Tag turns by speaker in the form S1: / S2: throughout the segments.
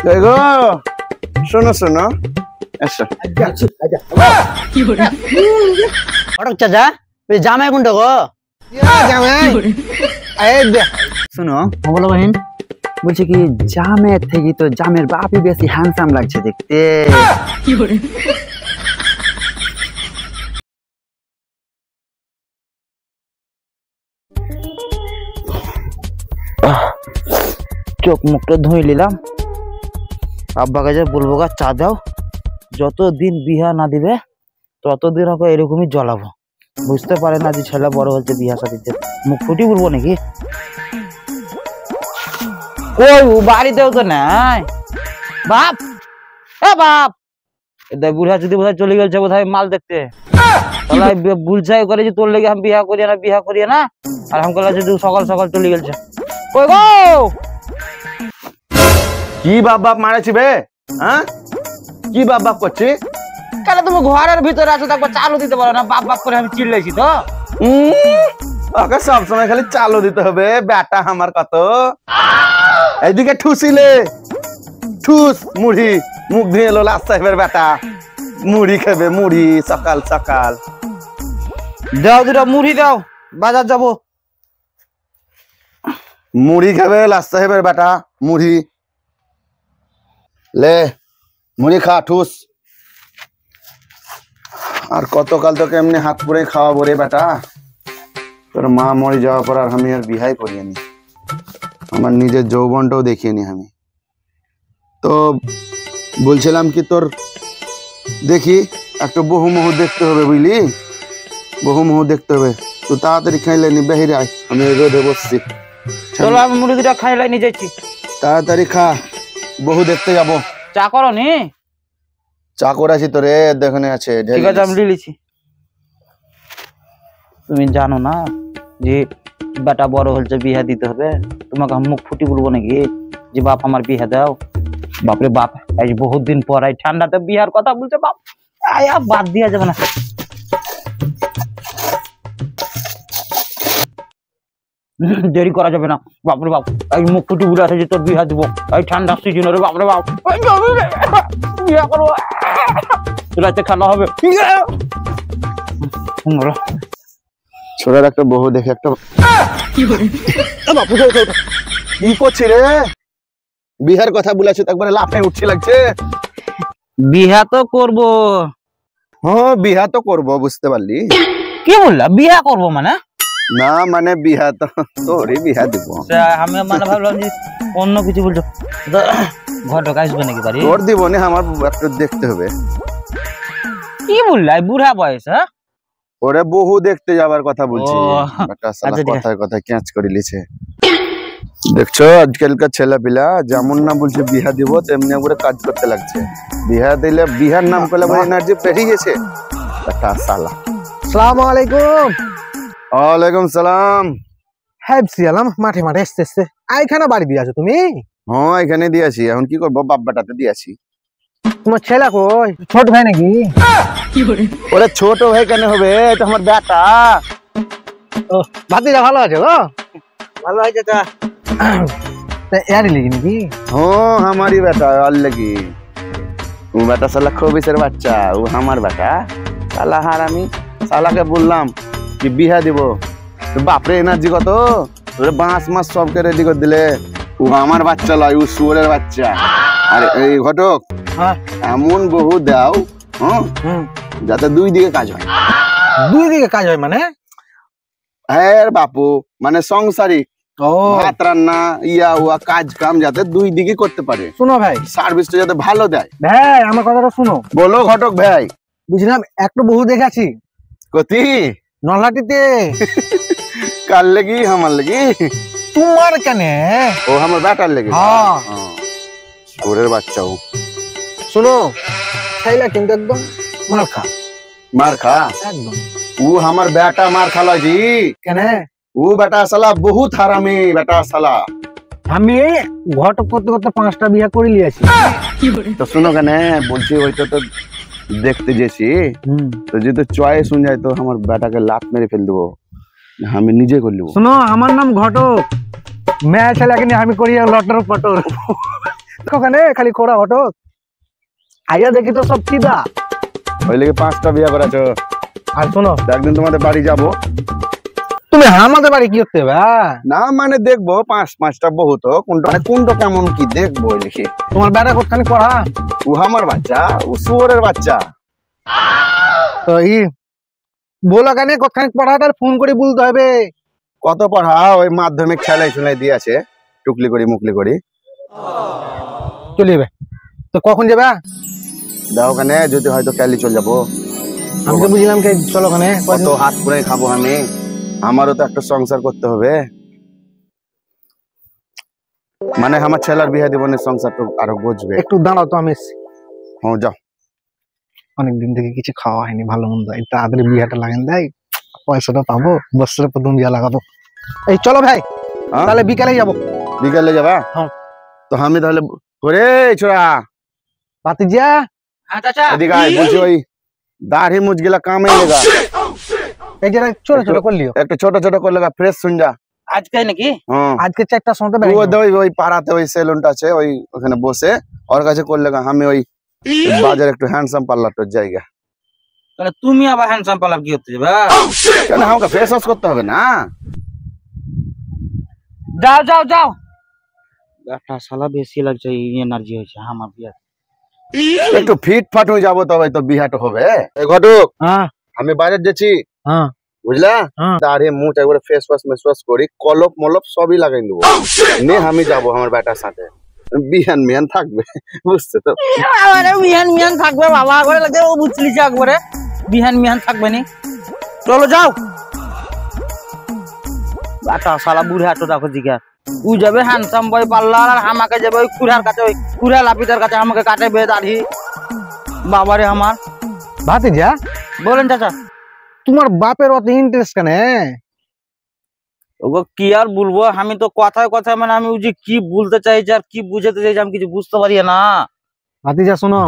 S1: দেখো শোনো শোনো
S2: চাচা জামাই কোনটা গো
S3: শুনো বলো বহিন বলছে কি জামের থেকে তো জামের বাপই বেশি হ্যান্ডসাম লাগছে দেখতে। চোখ মুখটা ধুয়ে নিলাম, আব্বাকে যে বলবো গা চা দাও, যতদিন বিয়া না দিবে ততদিন ওকে এরকমই জ্বলাবো। বুঝতে পারে না যে ছেলে বড় হচ্ছে বিয়া সাথে মুখ ফুটি বলবো নাকি। ওই বাড়িতেও তো নাই বাপ, এ বাপ বুড়া যদি বোধহয় চলে গেছে বোধহয় মাল দেখতে, বুলছাই করে যে তোর লেগে আমি বিয়া করিয়ে না আর আমি করলাম যে সকাল সকাল চলে গেছে। কই গো
S1: কি বাপ বাপ মারাছি বে? হ্যাঁ কি বাপ বাপ করছি?
S3: কেন তুমি ঘরের ভিতরে আছো একবার চালু দিতে পারো না? বাপ বাপ করে আমি চিল্লাইছি তো।
S1: ওকে সবসময় খালি চালু দিতে হবে বেটা আমার কত। এইদিকে ঠুসিলে ঠুস মুড়ি মুখ ধুয়ে এলো লাস্ট সাহেবের বেটা মুড়ি খাবে মুড়ি সকাল সকাল।
S3: দাও দুটা মুড়ি দাও, বাজার যাবো।
S1: মুড়ি খাবে লাস্ট সাহেবের বেটা মুড়ি লে মুড়ি খা ঠুস। আর কতকাল তোকে এমনি হাত পুরে খাওয়াবো রে বেটা, তোর মা মরে যাওয়ার পর আর আমি আর বিহাই করিনি, আমার নিজের যৌবনটাও দেখিনি আমি। তো বলছিলাম কি তোর দেখি একটা বহু মুহূর্ত দেখতে হবে বুঝলি, বহু মুহূর্ত দেখতে হবে। তো তাড়াতাড়ি খাইলে নি বেহিরে আয়, আমি রোদে বসছি।
S3: চলো আমি মুড়ি দুটা খাইলাই নিয়ে যাচ্ছি।
S1: তাড়াতাড়ি খা, বহু দেখতে যাবো।
S3: চা করো নি?
S1: চা করেছি তো রে, দেখনে আছে।
S3: ঠিক আছে আমি লিখেছি। তুমি জানো না যে বেটা বড় হচ্ছে বিয়া দিতে হবে, তোমাকে আমি মুখ ফুটি বলবো নাকি যে বাপ আমার বিয়া দাও? বাপরে বাপ, আজ বহুত দিন পর এই ঠান্ডাতে বিয়ার কথা বলছে বাপ, আয়া বাদ দিয়া যাবে না। দেরি করা যাবে না বাপরে বাপ, এই মুখ ফুটি বলে আছে যে তোর বিয়া দিব এই ঠান্ডা সিজনে রে বাপরে বাপ, বিয়া করবো রাতে খাওয়া হবে।
S1: ছোড়ার একটা বহু দেখে একটা কি করছি রে? বিহার কথা বলেছে একবারে লাফে উঠছে লাগছে।
S3: বিয়া তো করবো।
S1: হ্যাঁ বিহা তো করবো, বুঝতে পারলি?
S3: কি বললা বিয়া করবো মানে?
S1: না মানে বিহা তো তোরই বিহা দিব
S3: আমি, মানে ভাবলাম যে অন্য কিছু বলছো। ঘর ঢোকা আসবে নাকি বাড়ি?
S1: তোর দিব না, আমার একটু দেখতে হবে।
S3: কি বললা বুড়া বয়স? হ্যাঁ
S1: ওরে বহু দেখতে যাবার কথা বলছি।
S3: আচ্ছা,
S1: কথায় কথায় ক্যাচ করে লিছে। দেখছো আজকালকার ছেলে পিলা যেমন না বলছে বিহা দিব তেমনি করে কাজ করতে লাগছে। বিহা দিলে বিহার নাম করলে এনার্জি পেরিয়ে গেছে একটা সালা।
S2: আসসালামু আলাইকুম।
S1: ওয়ালাইকুম সালাম।
S2: হ্যাঁ সিয়ালাম মাঠে মাঠে এসতে এইখানে বাড়ি দিয়ে আছো তুমি?
S1: হ্যাঁ এখানে দিয়েছি, এখন কি করবো বাব্বাটাতে দিয়েছি।
S2: তোমার ছেলে কই? ছোট ভাই নাকি?
S1: ওরে ছোট ভাই কেন হবে, এটা আমার বেটা।
S2: ও ভাতিজা ভালো আছে গো?
S3: ভালো হয়েছে তা
S2: यारी लेगी नाকি?
S1: হ্যাঁ আমারই বেটা। আর লাগি ও বেটা সালা খবিসের বাচ্চা, ও আমার বেটা সালা। হার আমি সালাকে বললাম কি বিহা দিব, তো বাপরে এনার্জি কত, ওরে বাঁশ মাস সবকে রেডি করে দিলে। ও আমার বাচ্চা লয়, ও শুয়োরের বাচ্চা। আর এই ঘটক এমন বহু দাও হ্যাঁ যাতে দুই দিকে কাজ হয়।
S2: দুই দিকে কাজ হয় মানে?
S1: হ্যাঁ বাপু, মানে সংসারিক
S2: ও
S1: ভাত রান্না ইয়া হুয়া কাজ কাম যাতে দুই দিকে করতে পারে।
S2: শুনো ভাই,
S1: সার্ভিসটা যাতে ভালো দেয়।
S2: ভাই আমার কথাটা শুনো।
S1: বলো ঘটক ভাই।
S2: বুঝলাম একটু বহু দেখেছি
S1: কতি
S2: নলহাটিতে।
S1: কার লেগি? আমার লেগি?
S2: তোমার কেন?
S1: ও আমার বেটার লেগে।
S2: হ্যাঁ
S1: ওরের বাচ্চা। ও
S2: শুনো ছেলে কিন্তু একদম মার খা।
S1: মার খা?
S2: একদম।
S1: ও আমার বেটা মার খালা জি।
S2: কেন?
S1: ও বেটা সালা বহুত হারামি বেটা সালা।
S2: আমি ঘটক করতে করতে 5টা বিয়ে করে লিয়েছি।
S1: তো শুনো কেন বলছি, ওইটা তো দেখতে যেছি তো যদি চয়েস শুন যায় তো আমার বেটাকে লাত মেরে ফেল দেবো, আমি নিজে করে নেবো।
S2: শুনো আমার নাম ঘটক, মেয়ে ছেলেকে নিয়ে আমি করি লটর পটর। ওখানে খালি খোড়া হটক আইয়া দেখি তো সব চিদা।
S1: ওই লেগে 5টা বিয়া করাছো।
S2: আর শোনো,
S1: একদিন তোমাদের বাড়ি যাব।
S2: তুমি আমাদের বাড়ি কি করতে হবে?
S1: না মানে দেখবো 5টা বহুত কোনটা মানে কোনটা কেমন কি দেখবো ওই লিখে।
S2: তোমার বেটা কোথানি পড়া?
S1: ও আমার বাচ্চা, ও শুয়োরের বাচ্চা।
S2: তো বলো কেন কোথানি পড়া? তার ফোন করে বলতে হবে।
S1: কত পড়া ওই মাধ্যমিক খেলাই শুলাই দিয়েছে, টুকলি করি মুকলি করি।
S2: চলে যাবে তো কখন যাবে?
S1: দাও ওখানে যদি হয়তো কালি চলে যাবো।
S2: আমি তো বুঝলাম কে চলো ওখানে।
S1: কত হাত করে খাবো আমি, আমারও তো একটা সংসার করতে হবে। মানে আমার ছেলের বিয়ে জীবনের সংসারটা আরো বুঝবে।
S2: একটু দাঁড়াও তো, আমি
S1: হ্যাঁ যাও।
S2: অনেকদিন থেকে কিছু খাওয়া হয়নি ভালো মন্দ, এই তাড়াতাড়ি বিয়েটা লাগান দেয়, পয়সাটা পাবো, বছরের প্রথম বিয়ে লাগাবো। এই চলো ভাই,
S1: হ্যাঁ?
S2: তাহলে বিকালে যাবো।
S1: বিকালে যাবা?
S2: হ্যাঁ।
S1: তো আমি তাহলে করে ছোড়া
S2: ভাতিজা
S1: এদিকে আয়, বলছি ওই দাড়ি মুছ গেলা কামে লেগা,
S2: এই যে ছোট ছোট করলিও,
S1: একটু ছোট ছোট করে লেগা ফ্রেশ শুন যা।
S3: আজকে নাকি?
S1: হ্যাঁ
S2: আজকে 4টার সময়
S1: ওই পাড়াতে ওই সেলুনটা আছে, ওই ওখানে বসে ওর কাছে করলে আমি ওই বাজার একটু হ্যান্ডসাম পার্লারটার জায়গা।
S3: তাহলে তুমি আবার হ্যান্ডসাম পার্লার কি করতে যাবে?
S1: কেন আমাকে ফেস ওয়াশ করতে হবে না?
S3: যাও যাও যাও। একটা শালা বেশি লাগছে, এনার্জি হয়েছে আমার বিয়ে।
S1: একটু ফিট ফাট হয়ে যাবো তবে তো বিহাটা হবে। এই ঘটক,
S2: হ্যাঁ
S1: আমি বাইরে যাচ্ছি
S2: হ্যাঁ
S1: বুঝলা,
S2: হ্যাঁ।
S1: দাঁড়িয়ে মুখ একবারে ফেস ওয়াশ মেস ওয়াশ করি, কলপ মলপ সবই লাগাই দেবো, নিয়ে আমি যাবো আমার বেটার সাথে। বিহান মিহান থাকবে, বুঝছো তো?
S3: মিহান মিহান থাকবে বাবা করে লাগে, ও বুঝলি যে একবারে বিহান মিহান থাকবে নি। চলো যাও। একটা শালা বুড়া তো দেখো জিগা, ও যাবে হ্যান্ডসাম বয় পার্লার, আর আমাকে যাবে ওই কুড়ার কাছে, ওই কুড়া লাপিটার কাছে আমাকে কাটেবে দাড়ি। বাবারে আমার।
S2: ভাতিজা,
S3: বলেন চাচা।
S2: তোমার বাপের অত ইন্টারেস্ট কেন?
S3: ওগো কি আর বলবো, আমি তো কথায় কথায় মানে আমি যে কি বলতে চাইছি আর কি বুঝাতে চাইছি আমি কিছু বুঝতে পারি না।
S2: ভাতিজা শোনো,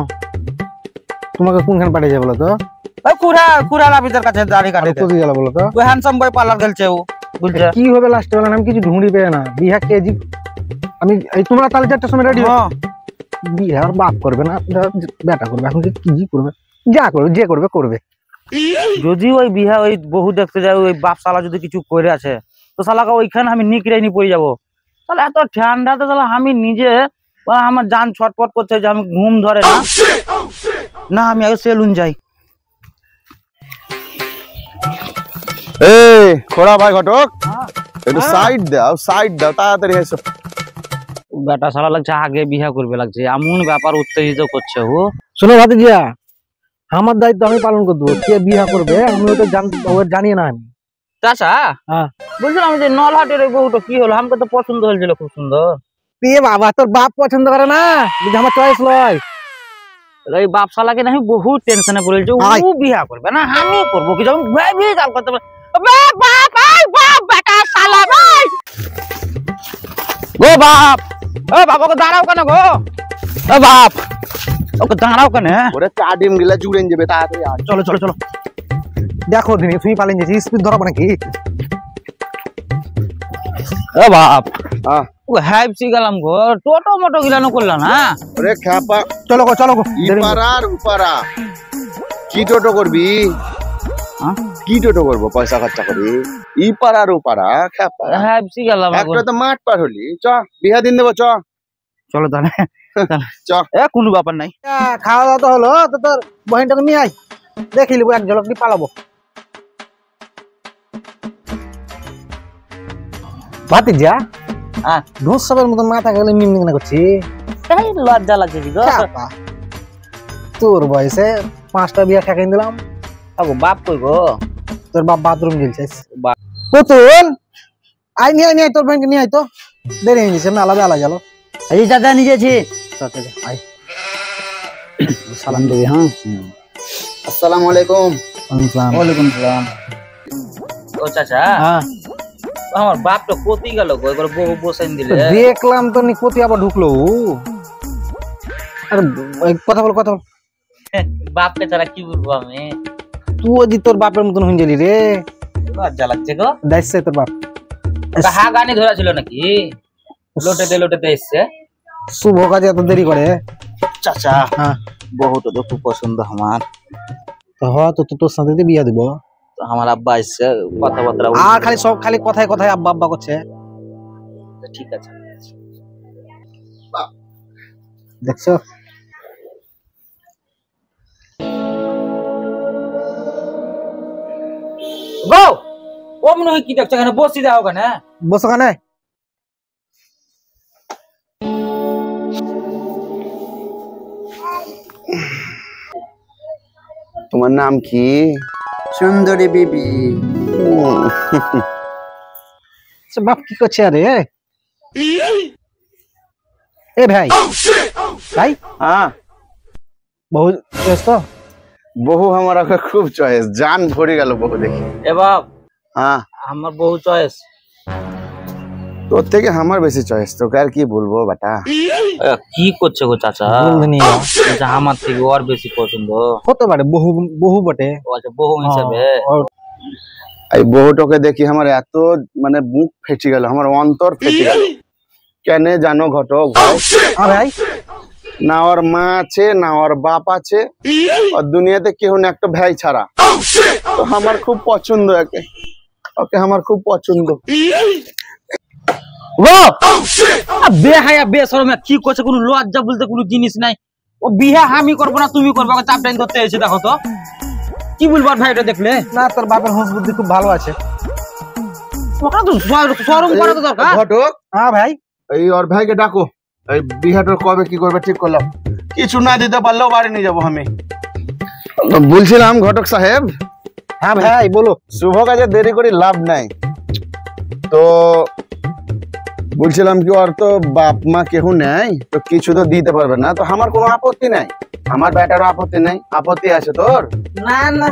S2: তোমাকে কোনখানে পাঠিয়ে যাবে বলো তো?
S3: ওই কুড়া কুড়া লাপিটার কাছে দাড়ি কাটে,
S2: কোথায় গেল বলো তো?
S3: ওই হ্যান্ডসাম বয় পার্লার গেলছে ও, বুঝছে?
S2: কি হবে লাস্টে বেলা? আমি কিছু ঢুঁড়ি পেয়ে না বিহা কেজি। আমি এই তোমরা তাহলে 4টার সময় রেডি?
S3: হ্যাঁ।
S2: বিহার বাপ করবে না, বেটা করবে। এখন কি করবে? যা করবে, যে করবে করবে।
S3: যদি ওই বিহা ওই বহু দেখতে যায়, ওই বাপ শালা যদি কিছু করে আছে তো শালাকে ওইখানে আমি নিকড়াই নি পড়ে যাবো। তাহলে এত ঠান্ডাতে তাহলে আমি নিজে আমার জান ছটপট করছে যে আমি ঘুম ধরে না, না আমি আগে সেলুন যাই।
S1: এই খোড়া ভাই ঘটক, একটু সাইড দাও, সাইড দাও তাড়াতাড়ি এসো।
S3: বেটা শালা লাগছে আগে বিহা করবে লাগছে, এমন ব্যাপার উত্তেজিত করছে ও।
S2: শোনো ভাতিজা, আমার দায়িত্ব আমি পালন করে দেবো। কে বিয়া করবে আমি তো জানি না। আমি
S3: চাচা
S2: হ্যাঁ
S3: বলছিলাম যে নলহাটের ওই বউটা কি হলো? আমাকে তো পছন্দ হয়েছিল, খুব সুন্দর।
S2: এ বাবা, তোর বাপ পছন্দ করে না, আমার চয়েস লয়।
S3: এই বাপ শালাকে না আমি বহু টেনশনে পড়েছি, ও বিয়া করবে না আমি করবো কি? যখন কাল করতে পারে গো বাপ, ও বাপ ওকে দাঁড়াও কেন গো? ও বাপ ওকে দাঁড়াও কেন?
S1: ওরে চাডিম গিলা জুড়ে যাবে, তাড়াতাড়ি আয়।
S2: চলো চলো চলো, দেখো দিনি তুই পালিয়ে যাচ্ছি, স্পিড ধরাবো নাকি?
S3: ও বাপ
S1: হ্যাঁ
S3: ওকে হাইপসি গেলাম গো, টোটো মোটো গিলানো করলাম না।
S1: ওরে খ্যাপা,
S2: চলো গো চলো গো।
S1: ইপারার উপারা কি টোটো করবি?
S3: হ্যাঁ?
S1: কি টোটো করবো পয়সা খরচা করি? ইপারার উপারা খ্যাপা,
S3: হাইপসি গেলাম
S1: একটা তো মাঠ পার হলি। চ বিহা দিন দেবো, চ
S3: চলো তাহলে।
S1: চ।
S3: এ কোনো ব্যাপার নাই।
S2: খাওয়া দাওয়া তো হলো, তো তোর বহিনটাকে নিয়ে আয়, দেখি লিবো এক ঝলক দিয়ে পালাবো। ভাতিজা,
S3: হ্যাঁ
S2: ঢোস সবের মতন মাথা গেলে মিমনি কেন করছি?
S3: এই লজ্জা লাগছে কি গো?
S2: চাপা। তোর বয়সে 5টা বিয়া ঠেকাই দিলাম।
S3: আগো বাপ কই গো?
S2: তোর বাপ বাথরুম গেলছিস।
S3: বাপ
S2: পুতুল, আয় নিয়ে আয়, তোর বোনকে নিয়ে আয় তো, দেরি হয়ে গেছে, মেলা বেলা গেল।
S3: এই চাচা নিজেছি
S2: আয় সালাম দেবি। হ্যাঁ
S1: আসসালামু আলাইকুম।
S3: ওয়ালাইকুম সালাম। ও চাচা,
S2: হ্যাঁ
S3: আমার বাপ তো কোতি গেল গো, এবার বহু বসাইন দিলে।
S2: দেখলাম তো নিকতি আবার ঢুকলো। আর কথা বল কথা বল।
S3: বাপকে ছাড়া কি বলবো আমি?
S2: তুই যে তোর বাপের মতন হয়ে গেলি রে।
S3: লজ্জা লাগছে গো।
S2: দেখছে তোর বাপ
S3: হা গানি ধরা ছিল নাকি? লোটেতে লোটেতে এসছে।
S2: শুভ কাজে এত দেরি করে?
S3: চাচা
S2: হ্যাঁ
S3: বহুত তো খুব পছন্দ আমার।
S2: তো তো তোর সাথে তো বিয়া দিব।
S3: তো আমার আব্বা এসছে কথাবার্তা
S2: আর খালি সব খালি কথায় কথায় আব্বা আব্বা করছে।
S3: ঠিক আছে
S2: দেখছো
S3: গো ও মনে হয় কি দেখছো এখানে বসি দাও কেন?
S2: বসো কানে।
S1: তোমার নাম কি? সুন্দরী বিবি।
S2: বাপ কি করছে আরে? এ ভাই ভাই
S1: হ্যাঁ
S2: বহু ব্যস্ত।
S1: বহু আমার খুব চয়েস, জান ভরে গেল বহু দেখি।
S3: এ বাপ
S1: হ্যাঁ
S3: আমার বহু চয়েস।
S1: তোর থেকে আমার বেশি চয়েস, তোকে আর কি বলবো বেটা।
S3: কি করছে গো চাচা? আচ্ছা, আমার থেকে ওর বেশি পছন্দ
S2: হতে পারে, বহু বহু বটে।
S3: ও আচ্ছা বহু হিসাবে।
S1: এই বহুটাকে দেখি আমার এত মানে মুখ ফেটে গেল, আমার অন্তর ফেটে গেল। কেন জানো ঘটক ভাই?
S2: ভাই
S1: না ওর মা আছে না ওর বাপ আছে, আর দুনিয়াতে কেউ না একটা ভাই ছাড়া। তো আমার খুব পছন্দ একে, ওকে আমার খুব পছন্দ।
S3: বেহায়া বেশরম কি করছে, কোনো লজ্জা বলতে কোনো জিনিস নাই। ও বিয়ে আমি করবো না তুমি করবো, চাপ টাইম করতে এসে দেখো তো কি বলবো ভাই এটা দেখলে।
S2: না তোর বাপের হুঁশ বুদ্ধি খুব ভালো আছে।
S3: শরম করা তো দরকার।
S1: ঘটক
S2: হ্যাঁ ভাই
S1: এই ওর ভাইকে ডাকো, এই বিহাটা কবে কি করবে ঠিক করলাম। কিছু না দিতে পারলেও বাড়ি নিয়ে যাবো আমি। বলছিলাম ঘটক সাহেব।
S2: হ্যাঁ ভাই বলো।
S1: শুভ কাজে দেরি করে লাভ নাই, তো বলছিলাম কি ওর তো বাপ মা কেউ নেই, তো কিছু তো দিতে পারবে না। তো আমার কোনো আপত্তি নাই, আমার বেটারও আপত্তি নাই। আপত্তি আছে তোর?
S3: না না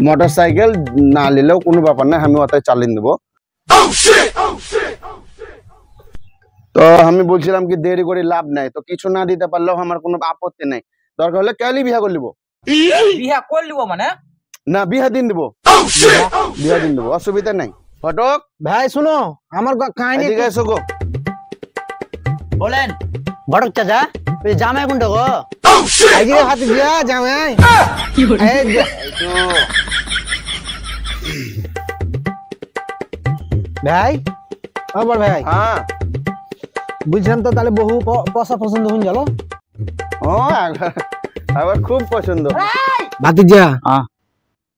S1: মোটর সাইকেল না নিলেও কোনো ব্যাপার নাই, আমি ওটাই চালিয়ে দেবো। তো আমি বলছিলাম কি দেরি করে লাভ নাই, তো কিছু না দিতে পারলেও আমার কোনো আপত্তি নাই। দরকার হলে কালই বিয়া করে নিবো।
S3: বিয়া করে নিব মানে?
S1: না বিয়া দিন দেবো, বিয়া দিন দেবো, অসুবিধা নাই। ঘটক
S2: ভাই শুনো আমার কাহিনী।
S1: এদিকে এসো গো।
S3: বলেন
S2: বড়ক চাচা জামাই কোনটা গো? আইজিরে হাতে দিয়া জামাই। ভাই ও বড় ভাই।
S1: হ্যাঁ
S2: বুঝলাম তো, তাহলে বহু পয়সা পছন্দ হয়ে গেল।
S1: ও আবার খুব পছন্দ।
S2: ভাতিজা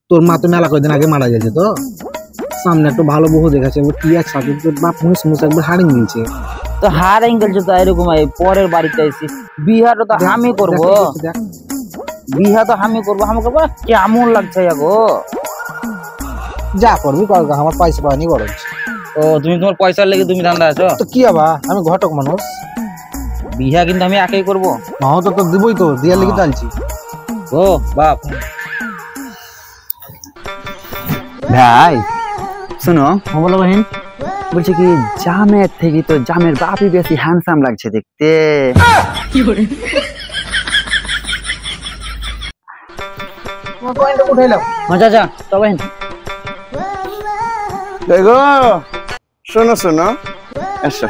S2: তোর মা তো মেলা কয়েকদিন আগে মারা গেছে, তো সামনে একটু ভালো বহু দেখাচ্ছে। কি আর সাথে তোর বাপ মুস মুস একবার হারিয়ে দিয়েছে।
S3: তো হার অ্যাঙ্গেল তো এরকম পরের বাড়িতে এসে বিহাটা তো আমি করবো, বিহা তো আমি করবো। আমাকে কেমন লাগছে গো?
S2: যা করবি কর, আমার পয়সা পাওয়ানি বড়।
S3: ও তুমি তোমার পয়সার লেগে তুমি ধান্দা আছো?
S2: তো কি আবা, আমি ঘটক মানুষ।
S3: বিহা কিন্তু আমি একাই করবো।
S2: না তো তোর দিবই, তো দিয়ার লেগে চালছি।
S3: ও বাপ
S4: ভাই শুনো,
S3: বলো বহিন।
S4: বলছি কি জামের থেকে তো জামের বাপই বেশি হ্যান্ডসাম লাগছে দেখতে।
S3: মজা যা তো বহিন।
S1: দেখো শোনো শোনো, এসো।